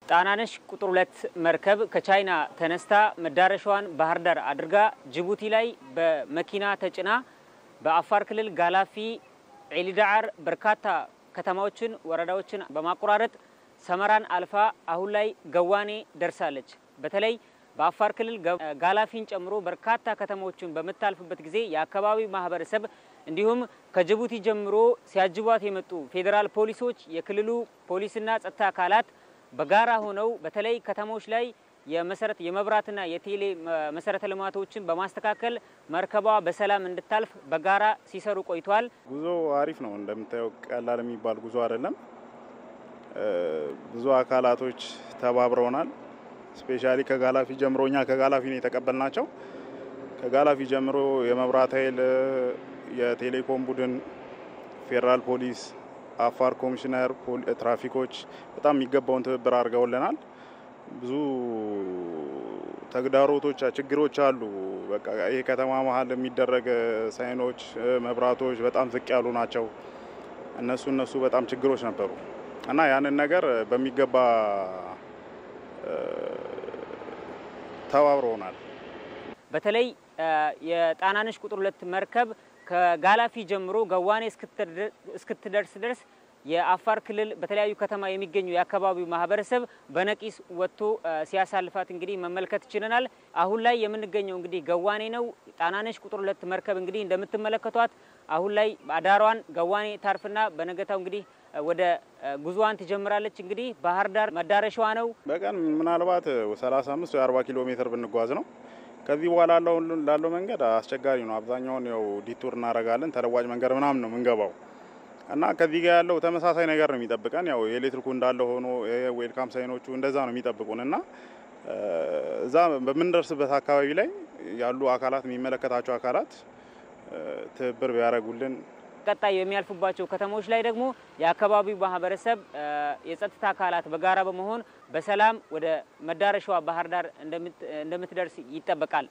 ጣናነሽ ቁጥር 2 መርከብ ከቻይና ተነስታ መዳረሻዋን ባህር ዳር አድርጋ ጅቡቲ ላይ በመኪና ተጭና በአፋር ክልል ጋላፊ ዒሊዳዓር በርካታ ከተማዎችን ወረዳዎችን በማቆራረጥ ሰመራን አልፋ አሁን ላይ ገዋኔ ደርሳለች። በተለይ በአፋር ክልል ጋላፊን ጨምሮ በርካታ ከተማዎችን በመታልፍበት ጊዜ የአካባቢው ማህበረሰብ እንዲሁም ከጅቡቲ ጀምሮ ሲያጅቧት የመጡ ፌደራል ፖሊሶች የክልሉ ፖሊስና ጸጥታ አካላት በጋራ ሆነው በተለይ ከተሞች ላይ የመብራትና የቴሌ መሰረተ ልማቶችን በማስተካከል መርከቧ በሰላም እንድታልፍ በጋራ ሲሰሩ ቆይቷል። ጉዞ አሪፍ ነው። እንደምታየው ቀላል የሚባል ጉዞ አይደለም። ብዙ አካላቶች ተባብረውናል። ስፔሻሊ ከጋላፊ ጀምሮኛ ከጋላፊ ነው የተቀበልናቸው። ከጋላፊ ጀምሮ የመብራት ኃይል፣ የቴሌኮም ቡድን፣ ፌደራል ፖሊስ፣ አፋር ኮሚሽነር፣ ትራፊኮች በጣም የሚገባውን ትብብር አድርገውልናል። ብዙ ተግዳሮቶች ችግሮች አሉ። በቃ ይሄ ከተማ መሀል የሚደረግ ሳይኖች መብራቶች በጣም ዝቅ ያሉ ናቸው። እነሱ በጣም ችግሮች ነበሩ እና ያንን ነገር በሚገባ ተባብረውናል። በተለይ የጣናነሽ ቁጥር 2 መርከብ ከጋላፊ ጀምሮ ገዋኔ እስክትደርስ የአፋር ክልል በተለያዩ ከተማ የሚገኙ የአካባቢው ማህበረሰብ በነቂስ ወጥቶ ሲያሳልፋት እንግዲህ መመልከት ይችላል። አሁን ላይ የምንገኘው እንግዲህ ገዋኔ ነው። ጣናነሽ ቁጥር 2 መርከብ እንግዲህ እንደምትመለከቷት አሁን ላይ አዳሯን ገዋኔ ታርፍና በነገታው እንግዲህ ወደ ጉዞዋን ትጀምራለች። እንግዲህ ባህር ዳር መዳረሻዋ ነው። በቀን ምናልባት 35 ወይ 40 ኪሎ ሜትር ብንጓዝ ነው። ከዚህ በኋላ ላለው መንገድ አስቸጋሪ ነው። አብዛኛውን ያው ዲቱር እናረጋለን። ተለዋጭ መንገድ ምናምን ነው መንገባው እና ከዚህ ጋር ያለው ተመሳሳይ ነገር ነው የሚጠብቀን። ያው ኤሌክትሪኩ እንዳለ ሆኖ ዌልካም ሳይኖቹ እንደዛ ነው የሚጠብቁንና እዛ በምንደርስበት አካባቢ ላይ ያሉ አካላት የሚመለከታቸው አካላት ትብብር ቢያደርጉልን ቀጣይ የሚያልፉባቸው ከተሞች ላይ ደግሞ የአካባቢው ማህበረሰብ የጸጥታ አካላት በጋራ በመሆን በሰላም ወደ መዳረሻዋ ባህር ዳር እንደምትደርስ ይጠበቃል።